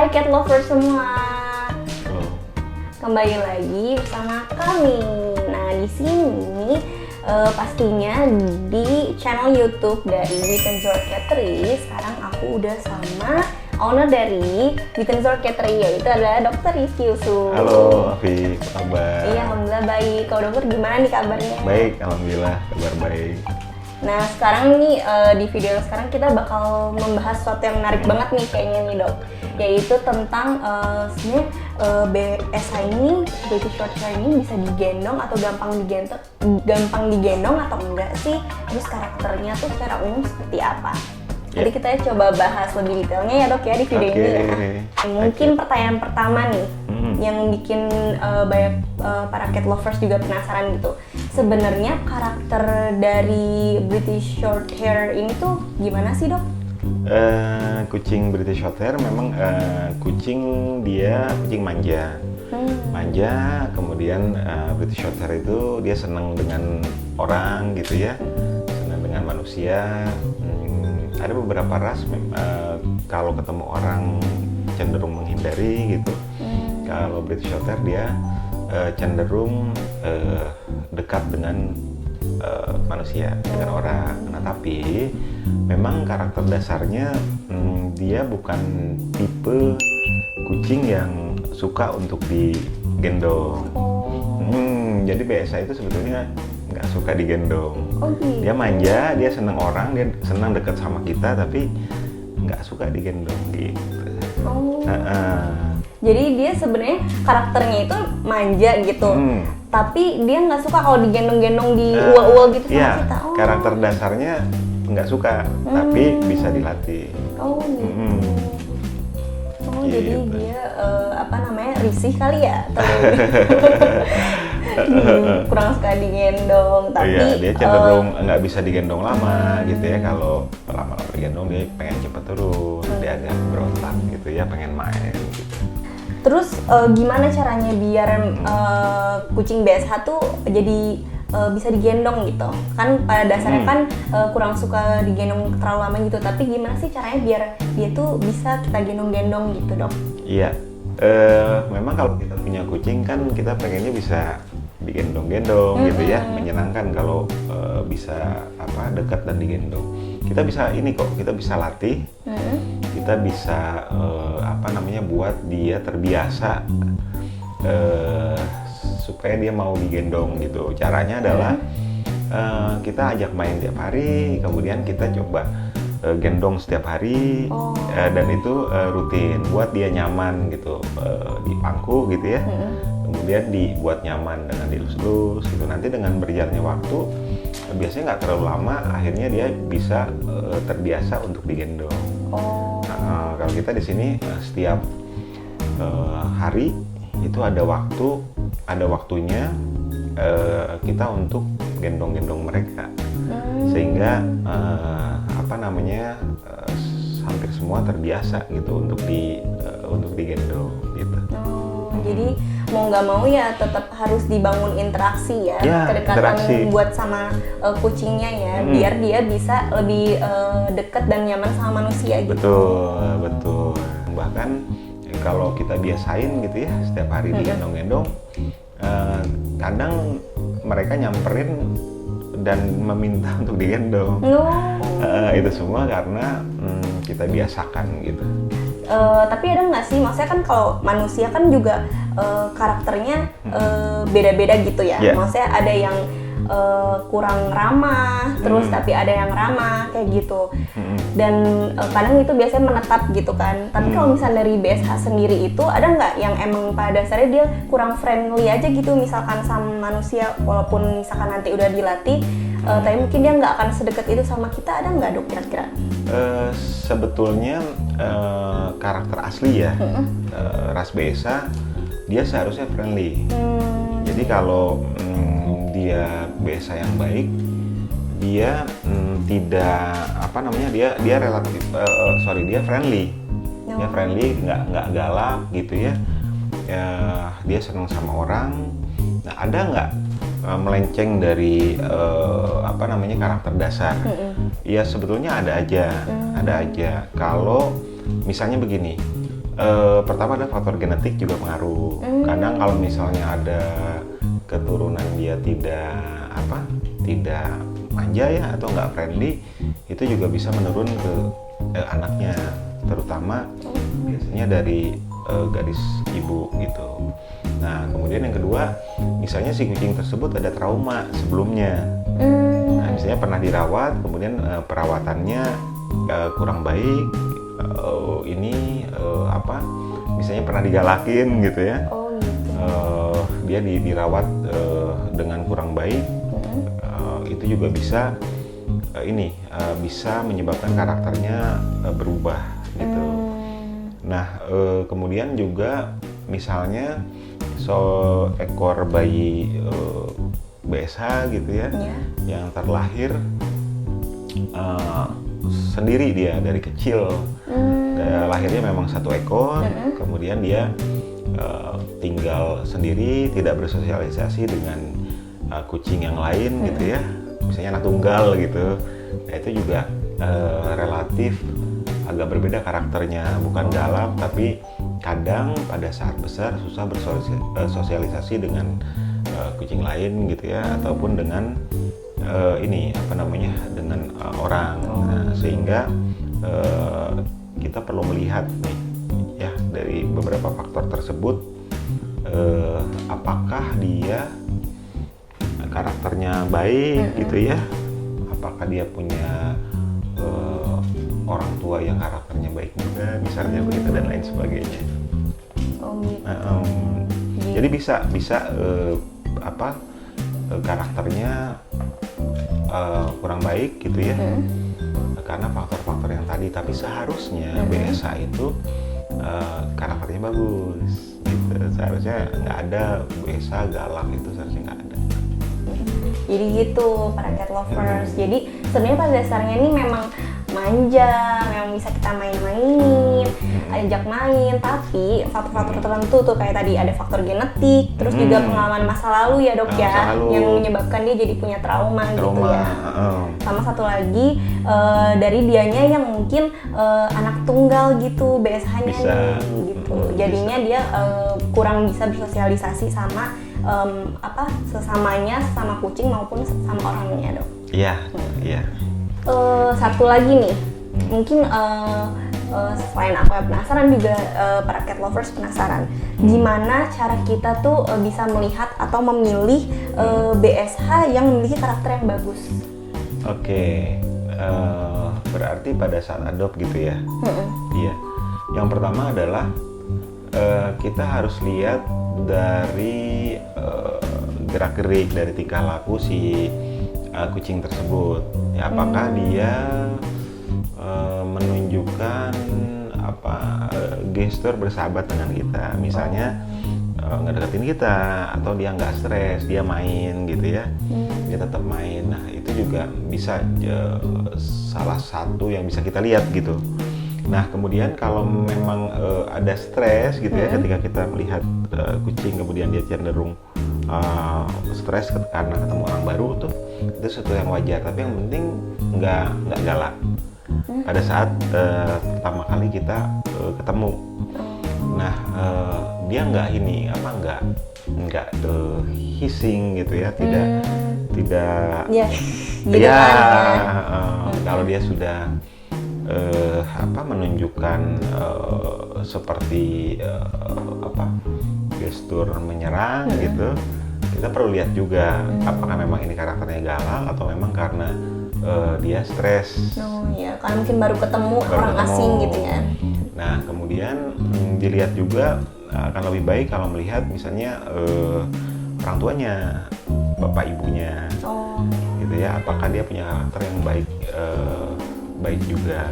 Hai cat lovers semua, Oh, kembali lagi bersama kami. Nah di sini pastinya di channel YouTube dari Witenzor Catering. Sekarang aku udah sama owner dari Witenzor Catering, yaitu adalah Dokter Rizky Yusuf. halo Afi, apa kabar? Iya, alhamdulillah baik. Kalau dokter gimana nih kabarnya? Baik, alhamdulillah kabar baik. Nah sekarang nih di video sekarang kita bakal membahas sesuatu yang menarik banget nih kayaknya nih dok, yaitu tentang sebenarnya BSH ini, British Shorthair ini bisa digendong atau gampang digendong atau enggak sih? Terus karakternya tuh secara umum seperti apa? Jadi kita coba bahas lebih detailnya ya dok ya di video ini ya. Mungkin pertanyaan pertama nih yang bikin banyak para cat lovers juga penasaran gitu. Sebenarnya karakter dari British Shorthair ini tuh gimana sih dok? Kucing British Shorthair memang kucing manja. Manja, kemudian British Shorthair itu dia senang dengan orang gitu ya, senang dengan manusia. Ada beberapa ras kalau ketemu orang cenderung menghindari gitu. Kalau British Shorthair dia cenderung dekat dengan manusia, dengan orang. Nah tapi memang karakter dasarnya dia bukan tipe kucing yang suka untuk digendong. Jadi BSH itu sebetulnya nggak suka digendong. Dia manja, dia seneng orang, dia senang dekat sama kita, tapi nggak suka digendong gitu. Jadi dia sebenarnya karakternya itu manja gitu, tapi dia nggak suka kalau digendong-gendong di ual-ual gitu sama kita. Karakter dasarnya nggak suka, tapi bisa dilatih. Jadi dia risih kali ya, kurang suka digendong, tapi dia cenderung nggak bisa digendong lama gitu ya. Kalau lama-lama digendong dia pengen cepet turun, dia agak berontak gitu ya, pengen main gitu. Terus gimana caranya biar kucing BSH tuh jadi bisa digendong gitu? Kan pada dasarnya kan kurang suka digendong terlalu lama gitu, tapi gimana sih caranya biar dia tuh bisa kita gendong-gendong gitu dok? Iya, memang kalau kita punya kucing kan kita pengennya bisa digendong-gendong gitu ya, menyenangkan kalau bisa dekat dan digendong. Kita bisa ini kok, kita bisa latih, kita bisa buat dia terbiasa supaya dia mau digendong gitu. Caranya adalah kita ajak main tiap hari, kemudian kita coba gendong setiap hari, dan itu rutin buat dia nyaman gitu, di pangku gitu ya. Kemudian dibuat nyaman dengan dilus-lus gitu. Nanti dengan berjalannya waktu, biasanya nggak terlalu lama, akhirnya dia bisa terbiasa untuk digendong. Kalau kita di sini setiap hari itu ada waktunya kita untuk gendong-gendong mereka, sehingga hampir semua terbiasa gitu untuk digendong gitu. Jadi mau nggak mau ya tetap harus dibangun interaksi ya, kedekatan buat sama kucingnya ya, biar dia bisa lebih dekat dan nyaman sama manusia gitu. Betul. Bahkan kalau kita biasain gitu ya, setiap hari digendong-gendong, kadang mereka nyamperin dan meminta untuk digendong. Itu semua karena kita biasakan gitu. Tapi ada nggak sih, maksudnya kan kalau manusia kan juga karakternya beda-beda gitu ya. Maksudnya ada yang kurang ramah, terus tapi ada yang ramah kayak gitu. Dan kadang itu biasanya menetap gitu kan. Tapi kalau misalnya dari BSH sendiri itu ada nggak yang emang pada dasarnya dia kurang friendly aja gitu, misalkan sama manusia, walaupun misalkan nanti udah dilatih, tapi mungkin dia nggak akan sedekat itu sama kita, ada nggak dok kira-kira? Sebetulnya karakter asli ya, ras BSH dia seharusnya friendly. Jadi kalau dia BSH yang baik, dia dia relatif dia friendly. Dia friendly, nggak galak gitu ya. Dia senang sama orang. Nah, ada nggak melenceng dari karakter dasar? Ya sebetulnya ada aja. Kalau misalnya begini, Pertama ada faktor genetik juga pengaruh. Kadang kalau misalnya ada keturunan dia tidak manja ya atau nggak friendly, itu juga bisa menurun ke anaknya, terutama biasanya dari garis ibu gitu. Nah kemudian yang kedua, misalnya si kucing tersebut ada trauma sebelumnya. Nah misalnya pernah dirawat, kemudian perawatannya kurang baik, misalnya pernah digalakin gitu ya. Oh gitu. Dia dirawat dengan kurang baik, itu juga bisa bisa menyebabkan karakternya berubah gitu. Nah kemudian juga misalnya ekor bayi BSH gitu ya, yang terlahir sendiri dia dari kecil. Lahirnya memang satu ekor, kemudian dia tinggal sendiri, tidak bersosialisasi dengan kucing yang lain gitu ya, misalnya anak tunggal gitu. Nah itu juga relatif agak berbeda karakternya, bukan galak tapi kadang pada saat besar susah bersosialisasi dengan kucing lain gitu ya, ataupun dengan dengan orang. Nah, sehingga kita perlu melihat nih ya dari beberapa faktor tersebut, apakah dia karakternya baik gitu ya, apakah dia punya orang tua yang karakternya baik juga misalnya begitu, dan lain sebagainya. Jadi bisa karakternya kurang baik gitu ya, karena faktor-faktor yang tadi. Tapi seharusnya BSA itu karakternya bagus gitu. Seharusnya nggak ada BSA galak, itu seharusnya nggak ada. Jadi gitu para cat lovers. Jadi sebenarnya pada dasarnya ini memang manja, memang bisa kita main-mainin, ajak main, tapi faktor-faktor tertentu tuh kayak tadi ada faktor genetik, terus juga pengalaman masa lalu ya dok ya, yang menyebabkan dia jadi punya trauma gitu ya. Sama satu lagi dari dianya yang mungkin anak tunggal gitu, BSH-nya gitu, jadinya dia kurang bisa bersosialisasi sama sesamanya, sama kucing maupun sama orangnya dok. Iya, iya. Satu lagi nih, mungkin selain aku yang penasaran juga para cat lovers penasaran, gimana cara kita tuh bisa melihat atau memilih BSH yang memiliki karakter yang bagus. Oke, berarti pada saat adopt gitu ya. Iya. Yang pertama adalah kita harus lihat dari gerak-gerik, dari tingkah laku si kucing tersebut ya, apakah dia menunjukkan gestur bersahabat dengan kita, misalnya ngedeketin kita, atau dia nggak stres, dia main gitu ya, dia tetap main. Nah itu juga bisa salah satu yang bisa kita lihat gitu. Nah kemudian kalau memang ada stres gitu ya, ketika kita melihat kucing kemudian dia cenderung stres karena ketemu orang baru tuh, itu sesuatu yang wajar, tapi yang penting nggak galak pada saat pertama kali kita ketemu. Nah dia nggak hissing gitu ya, tidak kalau dia sudah menunjukkan seperti gestur menyerang gitu, kita perlu lihat juga apakah memang ini karakternya galak atau memang karena dia stres. Oh iya, karena mungkin baru ketemu orang asing gitu ya. Nah kemudian dilihat juga akan lebih baik kalau melihat misalnya orang tuanya, bapak ibunya, gitu ya, apakah dia punya karakter yang baik juga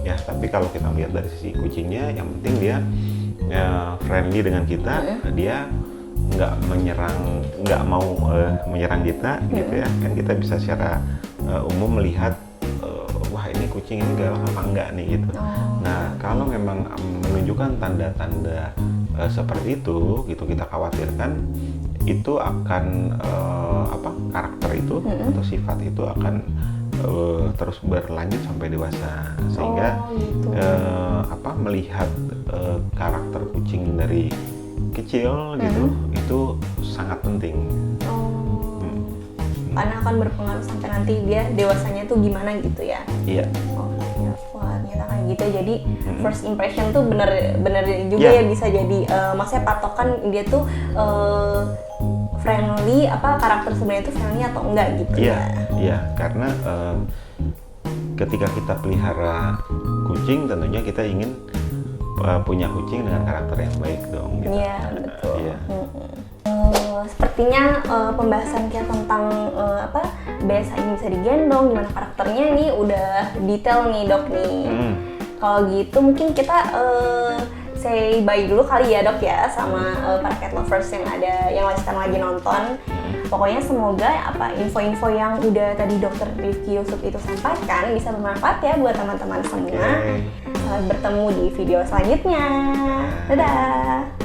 ya. Tapi kalau kita lihat dari sisi kucingnya, yang penting dia friendly dengan kita, dia nggak mau menyerang kita gitu ya. Kan kita bisa secara umum melihat wah ini kucing ini galak apa enggak nih gitu. Nah kalau memang menunjukkan tanda-tanda seperti itu gitu, kita khawatirkan itu akan karakter itu atau sifat itu akan terus berlanjut sampai dewasa, sehingga gitu. Melihat karakter kucing dari kecil gitu itu sangat penting. Karena akan berpengaruh sampai nanti dia dewasanya tuh gimana gitu ya. Iya. Ya. Wah, ternyata kayak gitu. Jadi first impression tuh bener juga ya bisa jadi maksudnya patokan dia tuh friendly, karakter sebenarnya itu friendly atau enggak gitu ya. Iya, karena ketika kita pelihara kucing tentunya kita ingin punya kucing dengan karakter yang baik dong gitu. Iya, betul. Iya. Sepertinya pembahasan kita tentang BSA ini bisa digendong, gimana karakternya nih udah detail nih dok nih. Kalau gitu mungkin kita say bye dulu kali ya dok ya sama para cat lovers yang sekarang lagi nonton. Pokoknya semoga info-info yang udah tadi dokter Rifki Yusuf itu sampaikan bisa bermanfaat ya buat teman-teman semua. Bertemu di video selanjutnya. Dadah.